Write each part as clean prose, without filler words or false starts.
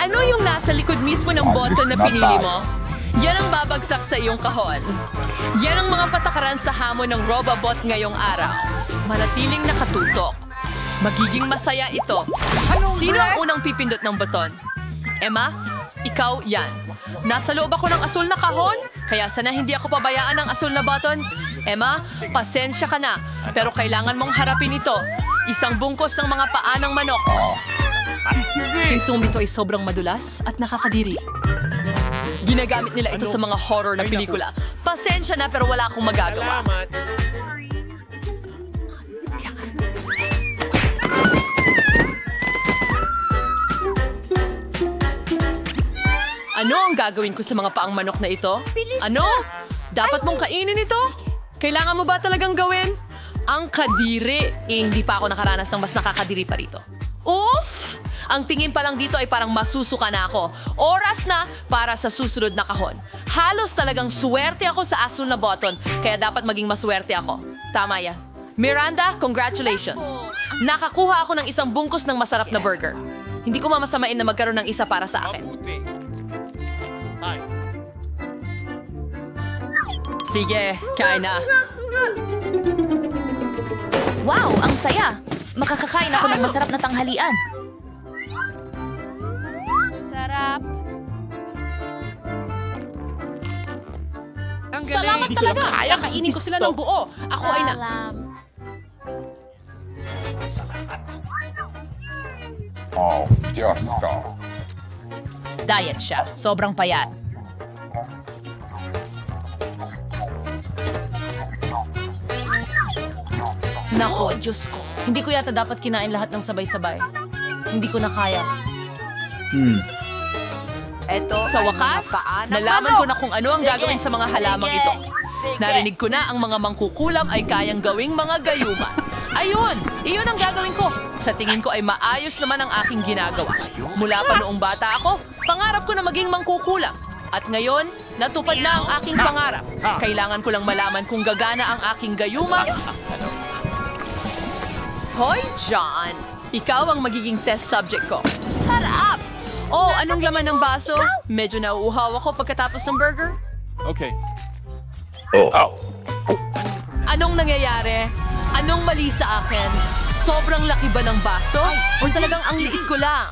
Ano yung nasa likod mismo ng button na pinili mo? Yan ang babagsak sa iyong kahon. Yan ang mga patakaran sa hamon ng Robobot ngayong araw. Manatiling nakatutok. Magiging masaya ito. Sino ang unang pipindot ng buton? Emma, ikaw yan. Nasa loob ako ng asul na kahon, kaya sana hindi ako pabayaan ng asul na button. Emma, pasensya ka na, pero kailangan mong harapin ito. Isang bungkos ng mga paa ng manok. Yung sumito ay sobrang madulas at nakakadiri. Ginagamit nila ito sa mga horror na pelikula. Pasensya na pero wala akong magagawa. Ano ang gagawin ko sa mga paang manok na ito? Ano? Dapat mong kainin ito? Kailangan mo ba talagang gawin? Ang kadiri. Hindi pa ako nakaranas ng mas nakakadiri pa rito. Oof! Ang tingin pa lang dito ay parang masusuka na ako. Oras na para sa susunod na kahon. Halos talagang swerte ako sa asul na button, kaya dapat maging maswerte ako. Tama yan. Miranda, congratulations. Nakakuha ako ng isang bungkus ng masarap na burger. Hindi ko mamasamain na magkaroon ng isa para sa akin. Sige, kain na. Wow, ang saya! Makakakain ako ng masarap na tanghalian. Sarap. Salamat talaga! Kakainin ko sila ng buo. Ako ay na... Oh, Diyos ko. Diet siya. Sobrang payat. Nako, Diyos ko. Hindi ko yata dapat kinain lahat ng sabay-sabay. Hindi ko na kaya. Sa wakas, nalaman ko na kung ano ang gagawin sa mga halamang ito. Narinig ko na ang mga mangkukulam ay kayang gawing mga gayuma. Ayun! Iyon ang gagawin ko. Sa tingin ko ay maayos naman ang aking ginagawa. Mula pa noong bata ako, pangarap ko na maging mangkukulam. At ngayon, natupad na ang aking pangarap. Kailangan ko lang malaman kung gagana ang aking gayuma. Hoy, John! Ikaw ang magiging test subject ko. Sarap! Oh, anong laman ng baso? Medyo nauuhaw ako pagkatapos ng burger. Okay. Anong nangyayari? Anong mali sa akin? Sobrang laki ba ng baso? O talagang ang liit ko lang?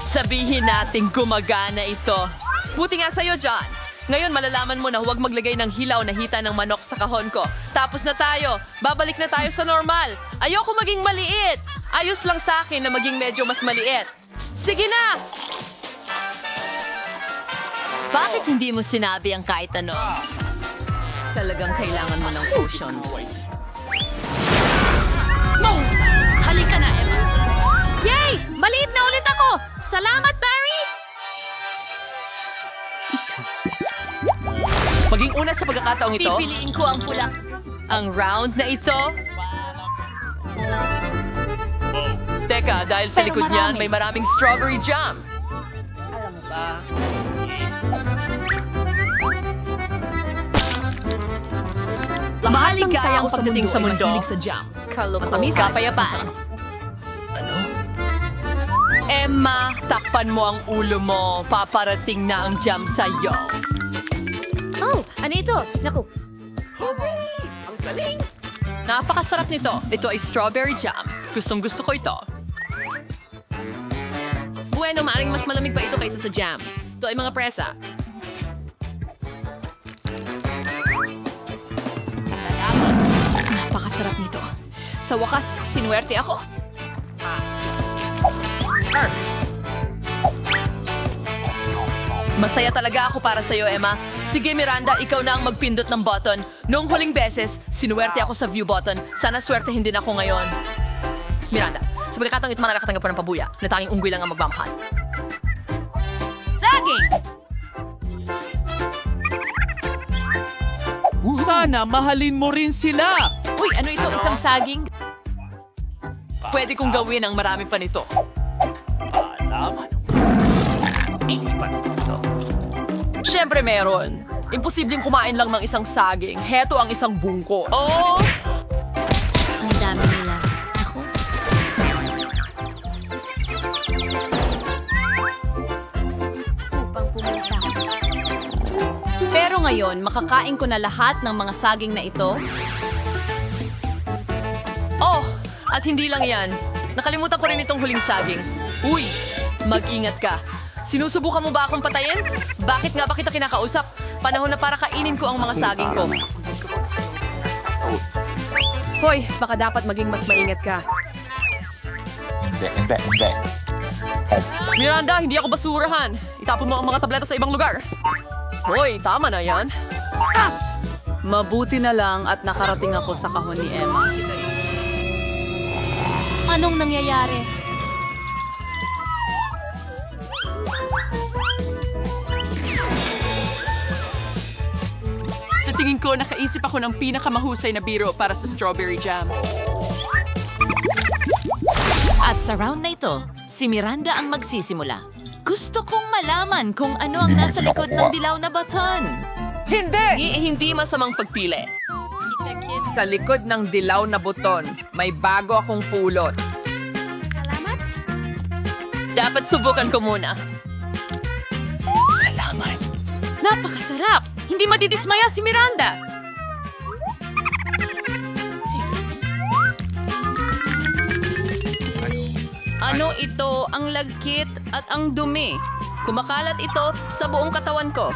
Sabihin natin gumagana ito. Buti nga sa'yo, John. Ngayon malalaman mo na huwag maglagay ng hilaw na hita ng manok sa kahon ko. Tapos na tayo. Babalik na tayo sa normal. Ayoko maging maliit. Ayos lang sa akin na maging medyo mas maliit. Sige na! Bakit hindi mo sinabi ang kahit ano? Talagang kailangan mo ng potion. Mouse! Halika na, Emma. Yay! Maliit na ulit ako! Salamat, Barry! Maging una sa pagkakataong ito, Pipiliin ko ang pula. ang round na ito. Teka, dahil sa Pero likod niyan, marami. may maraming strawberry jam. Alam mo ba? Mahaligayang pagdating sa mundo. Sa jam. Matamis. Kapayapaan. Emma, takpan mo ang ulo mo. Paparating na ang jam sa'yo. Oh, ano ito? Naku. Napakasarap nito. Ito ay strawberry jam. Gustong gusto ko ito. Bueno, maaring mas malamig pa ito kaysa sa jam. Ito ay mga presa. Napakasarap nito. Sa wakas, sinuwerte ako. Masaya talaga ako para sa'yo, Emma. Sige, Miranda, ikaw na ang magpindot ng button. Noong huling beses, sinuwerte ako sa view button. Sana swertehin din ako ngayon. Miranda, sa pagkakataong ito nakakatanggap ko ng pabuya na tanging unggoy lang ang magmamahal. Saging! Sana mahalin mo rin sila. Uy, ano ito? Isang saging? Pwede kong gawin ang marami pa nito. Siyempre meron. Imposibleng kumain lang ng isang saging. Heto ang isang bungkos. Oh! Ang dami nila. Ako? ngayon, makakain ko na lahat ng mga saging na ito. Oh, at hindi lang yan. Nakalimutan ko rin itong huling saging. Uy, mag-ingat ka. Sinusubukan mo ba akong patayin? Bakit nga ba kita kinakausap? Panahon na para kainin ko ang mga saging ko. Hoy, baka dapat maging mas maingat ka. Hindi. Miranda, hindi ako basurahan. Itapon mo ang mga tableta sa ibang lugar. Hoy, tama na yan. Mabuti na lang at nakarating ako sa kahon ni Emma. Anong nangyayari? Sa tingin ko, nakaisip ako ng pinakamahusay na biro para sa strawberry jam. At sa round na ito, si Miranda ang magsisimula. Gusto kong malaman kung ano ang nasa likod ng dilaw na baton. Hindi masamang pagpili. Sa likod ng dilaw na buton, may bago akong pulot. Salamat. Dapat subukan ko muna. Napakasarap! Hindi madidismaya si Miranda! Ano ito? Ang lagkit at ang dumi. Kumakalat ito sa buong katawan ko.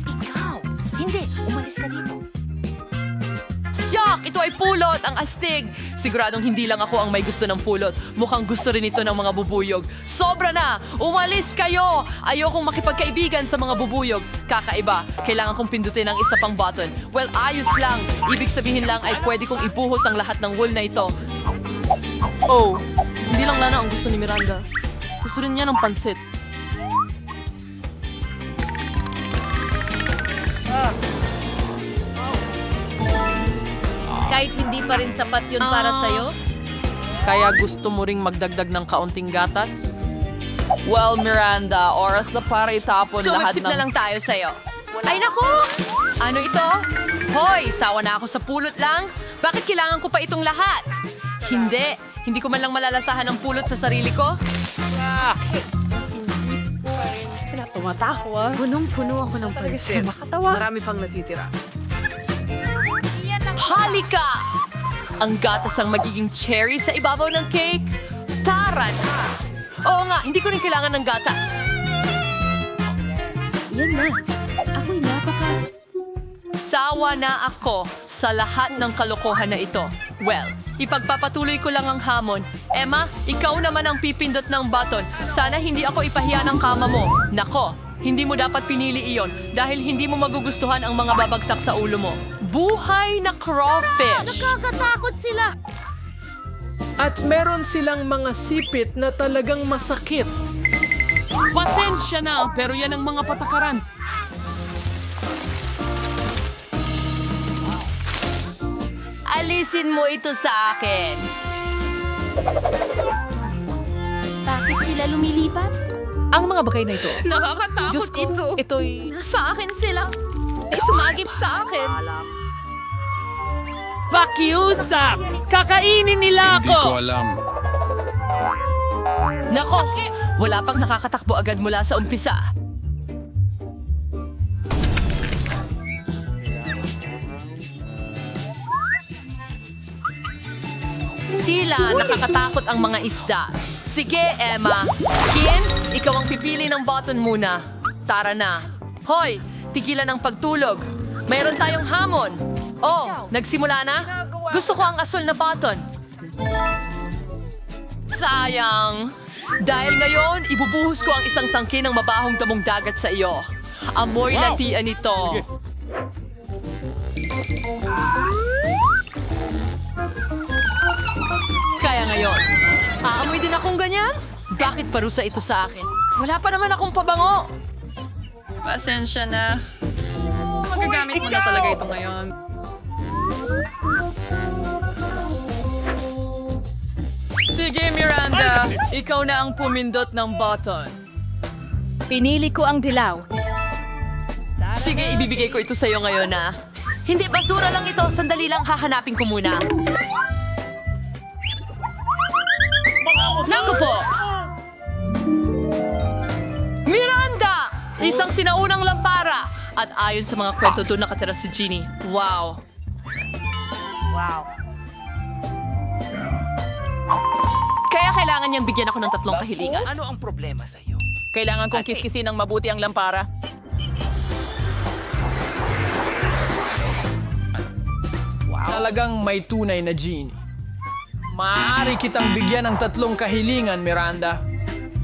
Ikaw! Hindi! Umalis ka dito! Yak! Ito ay pulot! Ang astig! Siguradong hindi lang ako ang may gusto ng pulot. Mukhang gusto rin ito ng mga bubuyog. Sobra na! Umalis kayo! Ayokong makipagkaibigan sa mga bubuyog. Kakaiba. Kailangan kong pindutin ang isa pang button. Well, ayos lang. Ibig sabihin lang ay pwede kong ibuhos ang lahat ng wool na ito. Oh, hindi lang Lana ang gusto ni Miranda. Gusto rin niya ng pansit. Kahit hindi pa rin sapat yun para sa'yo? Kaya gusto mo ring magdagdag ng kaunting gatas? Well, Miranda, oras na para itapon lahat ng... na lang tayo sa'yo. Ay, naku! Ano ito? Hoy, sawa na ako sa pulot lang. Bakit kailangan ko pa itong lahat? Hindi ko man lang malalasahan ang pulot sa sarili ko. Tumatawa. Punong-puno ako ng pansit. Marami pang natitira. Halika! Ang gatas ang magiging cherry sa ibabaw ng cake. Tara na! Oo nga, hindi ko rin kailangan ng gatas. Yan na. Ako'y Sawa na ako sa lahat ng kalokohan na ito. Well, ipagpapatuloy ko lang ang hamon. Emma, ikaw naman ang pipindot ng button. Sana hindi ako ipahiya ng kama mo. Nako, hindi mo dapat pinili iyon dahil hindi mo magugustuhan ang mga babagsak sa ulo mo. Buhay na crawfish! Nakakatakot sila! At meron silang mga sipit na talagang masakit. Pasensya na, pero yan ang mga patakaran. Alisin mo ito sa akin. Bakit sila lumilipat? Ang mga bagay na ito. Nakakatakot Diyos ko, ito. ito'y... Sa akin sila. Ay sumagip sa akin. Pakiusap! Kakainin nila Hindi ko alam. Nako, wala pang nakakatakbo agad mula sa umpisa. Tila nakakatakot ang mga isda. Sige, Emma. Skin, ikaw ang pipili ng button muna. Tara na. Hoy, tigilan ang pagtulog. Mayroon tayong hamon. Oh, nagsimula na? Gusto ko ang asul na button. Sayang. Dahil ngayon, ibubuhos ko ang isang tangke ng mabahong damong dagat sa iyo. Amoy latian ito. Kaya ngayon, aamoy din akong ganyan? Bakit parusa ito sa akin? Wala pa naman akong pabango. Pasensya na. Magagamit mo na talaga ito ngayon. Sige, Miranda. Ikaw na ang pumindot ng button. Pinili ko ang dilaw. Sige, ibibigay ko ito sa'yo ngayon na. Hindi, basura lang ito. Sandali lang, hahanapin ko muna. Naku po! Miranda! Isang sinaunang lampara. At ayon sa mga kwento, doon nakatira si Genie. Wow. Kaya kailangan niyang bigyan ako ng 3 kahilingan. Ano ang problema sa'yo? Kailangan kong kiskisin ng mabuti ang lampara. Talagang may tunay na Genie. Maaari kitang bigyan ng 3 kahilingan, Miranda.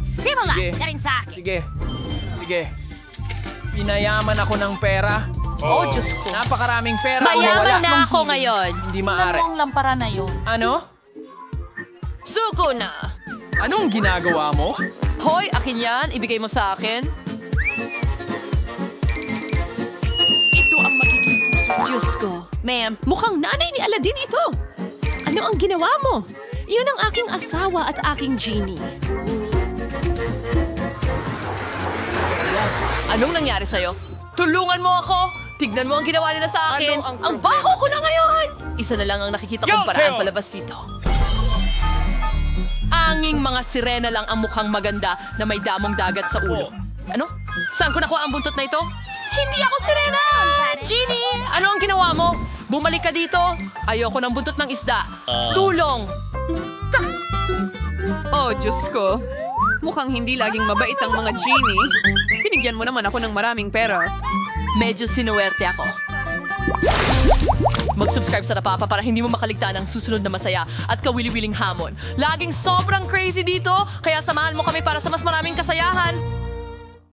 Simula Sige. na rin sa akin. Sige. Pinayaman ako ng pera. Oh, Diyos ko. Napakaraming pera. Mayaman Wala na akong ako hiling. ngayon. Hindi maaari. Ang lampara na yun. Ano? Suko na. Anong ginagawa mo? Hoy, akin yan. Ibigay mo sa akin. Ito ang magiging puso. Diyos ko. Ma'am, mukhang nanay ni Aladdin ito. Ano ang ginawa mo? Iyon ang aking asawa at aking Genie. Anong nangyari sa'yo? Tulungan mo ako! Tignan mo ang ginawa nila sa akin! Ano ang Ang problema baho ko na ngayon! Isa na lang ang nakikita kong paraan palabas dito. Anging mga sirena lang ang mukhang maganda na may damong dagat sa ulo. Ano? Saan ko nakuha ang buntot na ito? Hindi ako sirena! Genie! Ano ang ginawa mo? Bumalik ka dito! Ayoko ng buntot ng isda. Tulong! Oh, Diyos ko. Mukhang hindi laging mabait ang mga genie. Binigyan mo naman ako ng maraming pera. Medyo sinuwerte ako. Mag-subscribe sa Napapa para hindi mo makaligtaan ang susunod na masaya at kawili-wiling hamon. Laging sobrang crazy dito, kaya samahan mo kami para sa mas maraming kasayahan.